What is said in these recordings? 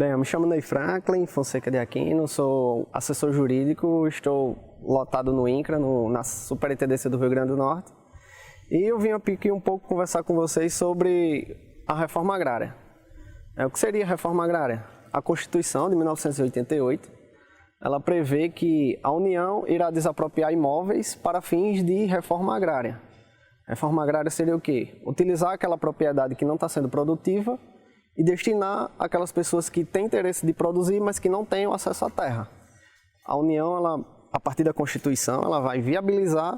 Bem, eu me chamo Ney Franklin Fonseca de Aquino, sou assessor jurídico, estou lotado no INCRA, na Superintendência do Rio Grande do Norte. E eu vim aqui um pouco conversar com vocês sobre a reforma agrária. O que seria a reforma agrária? A Constituição de 1988, ela prevê que a União irá desapropriar imóveis para fins de reforma agrária. Reforma agrária seria o quê? Utilizar aquela propriedade que não está sendo produtiva e destinar aquelas pessoas que têm interesse de produzir, mas que não têm acesso à terra. A União, a partir da Constituição, ela vai viabilizar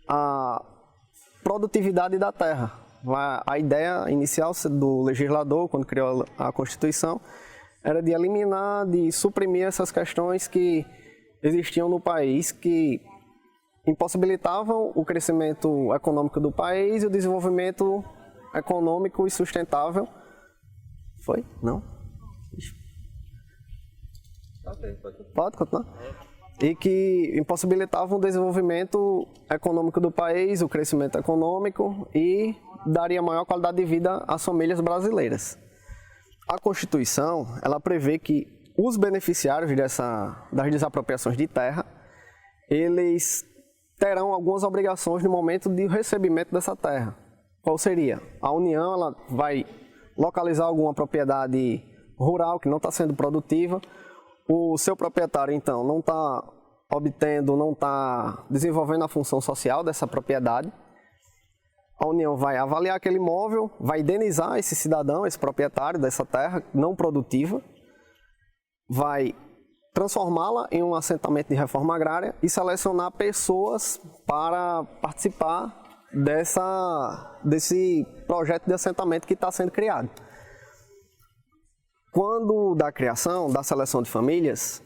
a produtividade da terra. A ideia inicial do legislador, quando criou a Constituição, era de eliminar, de suprimir essas questões que existiam no país, que impossibilitavam o crescimento econômico do país e o desenvolvimento econômico e sustentável. Foi? Não? Pode continuar? E que impossibilitavam o desenvolvimento econômico do país, o crescimento econômico e daria maior qualidade de vida às famílias brasileiras. A Constituição, ela prevê que os beneficiários das desapropriações de terra, eles terão algumas obrigações no momento de recebimento dessa terra. Qual seria? A União, ela vai localizar alguma propriedade rural que não está sendo produtiva, o seu proprietário, então, não está obtendo, não está desenvolvendo a função social dessa propriedade. A União vai avaliar aquele imóvel, vai indenizar esse cidadão, esse proprietário dessa terra não produtiva, vai transformá-la em um assentamento de reforma agrária e selecionar pessoas para participar desse projeto de assentamento que está sendo criado. Quando da criação, da seleção de famílias,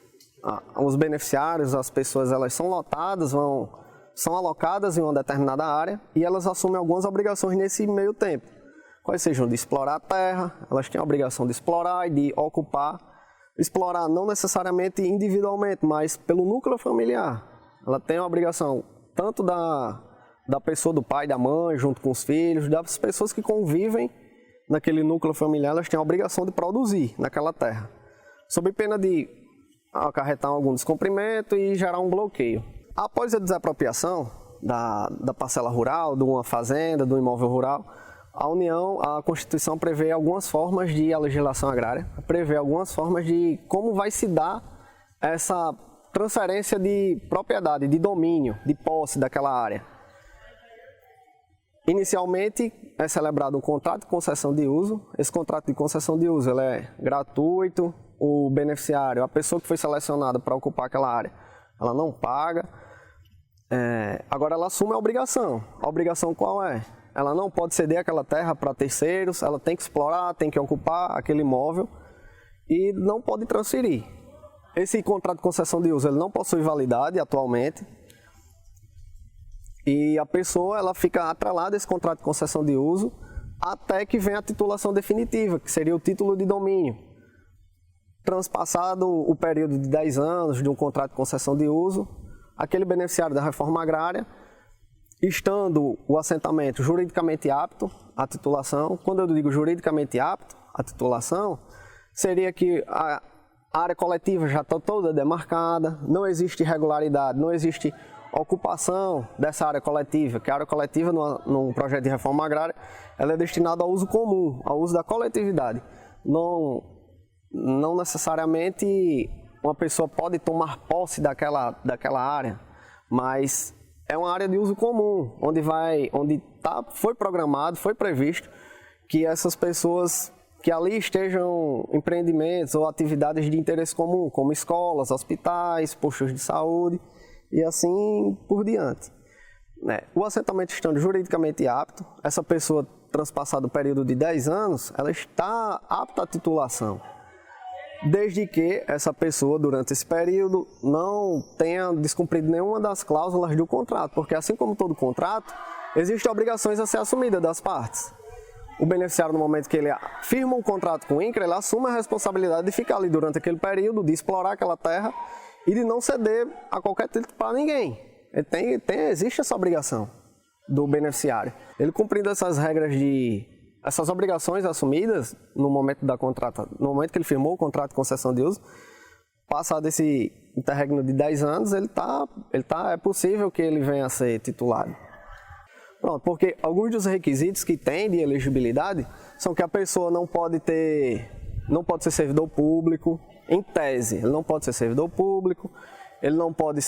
os beneficiários, as pessoas, elas são lotadas, são alocadas em uma determinada área e elas assumem algumas obrigações nesse meio tempo. Quais sejam de explorar a terra, elas têm a obrigação de explorar e de ocupar. Explorar não necessariamente individualmente, mas pelo núcleo familiar. Ela tem a obrigação tanto da pessoa, do pai, da mãe, junto com os filhos, das pessoas que convivem naquele núcleo familiar, elas têm a obrigação de produzir naquela terra, sob pena de acarretar algum descumprimento e gerar um bloqueio. Após a desapropriação da parcela rural, de uma fazenda, do imóvel rural, a Constituição prevê algumas formas de a legislação agrária, prevê algumas formas de como vai se dar essa transferência de propriedade, de domínio, de posse daquela área. Inicialmente é celebrado um contrato de concessão de uso. Esse contrato de concessão de uso ele é gratuito, o beneficiário, a pessoa que foi selecionada para ocupar aquela área, ela não paga. Agora ela assume a obrigação. A obrigação qual é? Ela não pode ceder aquela terra para terceiros, ela tem que explorar, tem que ocupar aquele imóvel e não pode transferir. Esse contrato de concessão de uso ele não possui validade atualmente e a pessoa ela fica atrelada a esse contrato de concessão de uso até que venha a titulação definitiva, que seria o título de domínio. Transpassado o período de 10 anos de um contrato de concessão de uso, aquele beneficiário da reforma agrária, estando o assentamento juridicamente apto à titulação, quando eu digo juridicamente apto à titulação, seria que a área coletiva já está toda demarcada, não existe irregularidade, não existe ocupação dessa área coletiva, que a área coletiva num projeto de reforma agrária, ela é destinada ao uso comum, ao uso da coletividade. Não necessariamente uma pessoa pode tomar posse daquela área, mas é uma área de uso comum, foi programado, foi previsto que essas pessoas que ali estejam empreendimentos ou atividades de interesse comum, como escolas, hospitais, postos de saúde e assim por diante. O assentamento estando juridicamente apto, essa pessoa transpassado o período de 10 anos, ela está apta à titulação. Desde que essa pessoa, durante esse período, não tenha descumprido nenhuma das cláusulas do contrato, porque assim como todo contrato, existem obrigações a ser assumidas das partes. O beneficiário, no momento que ele firma um contrato com o INCRA, ele assume a responsabilidade de ficar ali durante aquele período, de explorar aquela terra e de não ceder a qualquer título para ninguém. Existe essa obrigação do beneficiário. Ele cumprindo essas regras de essas obrigações assumidas no momento no momento que ele firmou o contrato de concessão de uso, passado esse interregno de 10 anos, é possível que ele venha a ser titulado. Pronto, porque alguns dos requisitos que tem de elegibilidade são que a pessoa não pode ser servidor público, em tese, ele não pode ser servidor público, ele não pode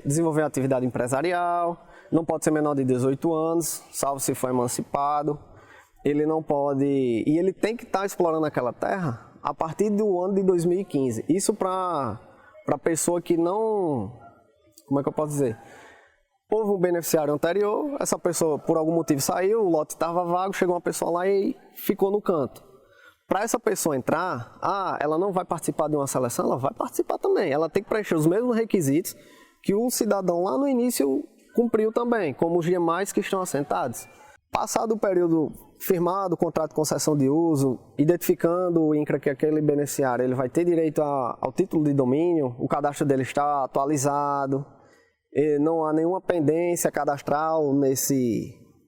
desenvolver atividade empresarial, não pode ser menor de 18 anos, salvo se for emancipado, ele não pode, e ele tem que estar explorando aquela terra a partir do ano de 2015. Isso para pessoa que não, como é que eu posso dizer? Houve um beneficiário anterior, essa pessoa por algum motivo saiu, o lote estava vago, chegou uma pessoa lá e ficou no canto. Para essa pessoa entrar, ela não vai participar de uma seleção, ela vai participar também. Ela tem que preencher os mesmos requisitos que o cidadão lá no início cumpriu também, como os demais que estão assentados. Passado o período firmado o contrato de concessão de uso, identificando o INCRA que aquele beneficiário ele vai ter direito ao título de domínio, o cadastro dele está atualizado, não há nenhuma pendência cadastral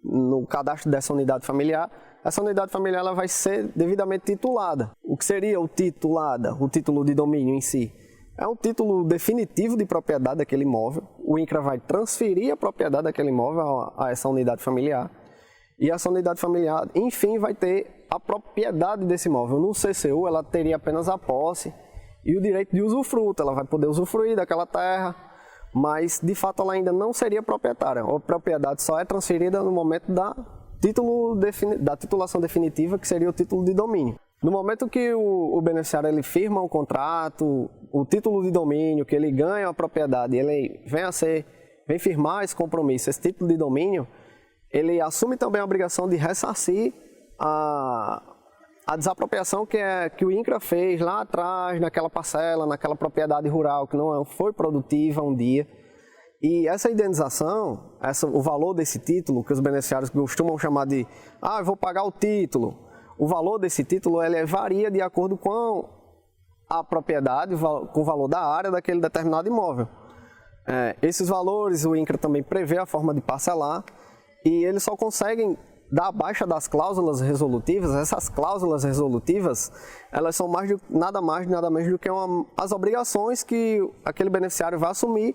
no cadastro dessa unidade familiar, essa unidade familiar ela vai ser devidamente titulada. O que seria o título de domínio em si? É um título definitivo de propriedade daquele imóvel, o INCRA vai transferir a propriedade daquele imóvel a essa unidade familiar, e essa unidade familiar, enfim, vai ter a propriedade desse imóvel. No CCU, ela teria apenas a posse e o direito de usufruto. Ela vai poder usufruir daquela terra, mas, de fato, ela ainda não seria proprietária. A propriedade só é transferida no momento da titulação definitiva, que seria o título de domínio. No momento que o beneficiário ele firma o contrato, o título de domínio, que ele ganha a propriedade, ele vem firmar esse compromisso, esse título de domínio, ele assume também a obrigação de ressarcir a desapropriação que o INCRA fez lá atrás, naquela parcela, naquela propriedade rural que não foi produtiva um dia. E essa indenização, o valor desse título, que os beneficiários costumam chamar de eu vou pagar o título, o valor desse título ele varia de acordo com a propriedade, com o valor da área daquele determinado imóvel. Esses valores o INCRA também prevê a forma de parcelar, e eles só conseguem dar baixa das cláusulas resolutivas. Essas cláusulas resolutivas, elas são nada menos do que as obrigações que aquele beneficiário vai assumir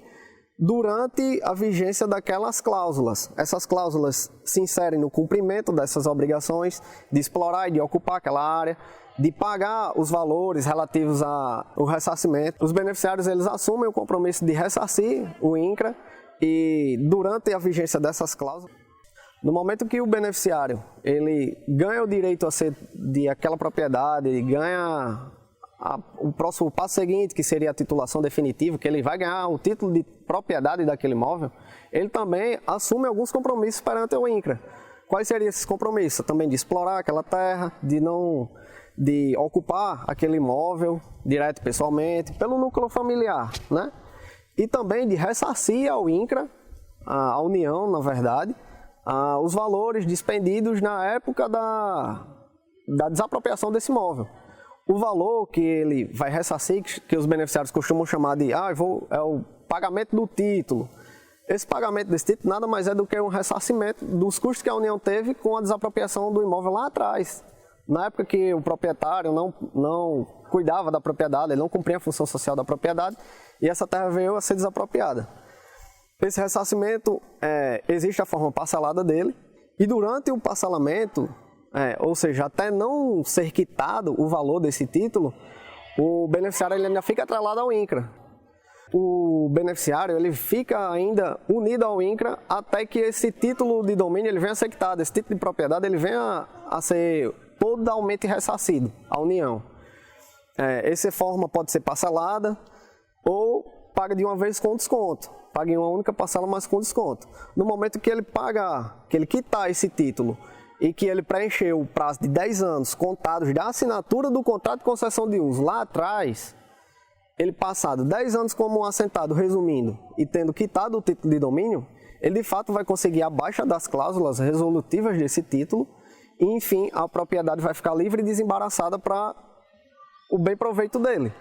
durante a vigência daquelas cláusulas. Essas cláusulas se inserem no cumprimento dessas obrigações de explorar e de ocupar aquela área, de pagar os valores relativos ao ressarcimento. Os beneficiários eles assumem o compromisso de ressarcir o INCRA, e durante a vigência dessas cláusulas, no momento que o beneficiário ele ganha o direito a ser de aquela propriedade, ele ganha o próximo passo seguinte, que seria a titulação definitiva, que ele vai ganhar o título de propriedade daquele imóvel, ele também assume alguns compromissos perante o INCRA. Quais seriam esses compromissos? Também de explorar aquela terra, de ocupar aquele imóvel direto pessoalmente, pelo núcleo familiar, né? E também de ressarcir ao INCRA, à União, na verdade, os valores despendidos na época da desapropriação desse imóvel. O valor que ele vai ressarcir, que os beneficiários costumam chamar de é o pagamento do título. Esse pagamento desse título nada mais é do que um ressarcimento dos custos que a União teve com a desapropriação do imóvel lá atrás. Na época que o proprietário não cuidava da propriedade, ele não cumpria a função social da propriedade, e essa terra veio a ser desapropriada. Esse ressarcimento, existe a forma parcelada dele, e durante o parcelamento, ou seja, até não ser quitado o valor desse título, o beneficiário ele ainda fica atrelado ao INCRA. O beneficiário ele fica ainda unido ao INCRA até que esse título de domínio ele venha a ser quitado, esse título de propriedade ele venha a ser totalmente ressarcido à União. Essa forma pode ser parcelada ou paga de uma vez com desconto. Paga em uma única parcela, mas com desconto. No momento que ele quitar esse título e que ele preencheu o prazo de 10 anos contados da assinatura do contrato de concessão de uso lá atrás, ele passado 10 anos como assentado, resumindo, e tendo quitado o título de domínio, ele de fato vai conseguir a baixa das cláusulas resolutivas desse título e, enfim, a propriedade vai ficar livre e desembaraçada para o bem proveito dele.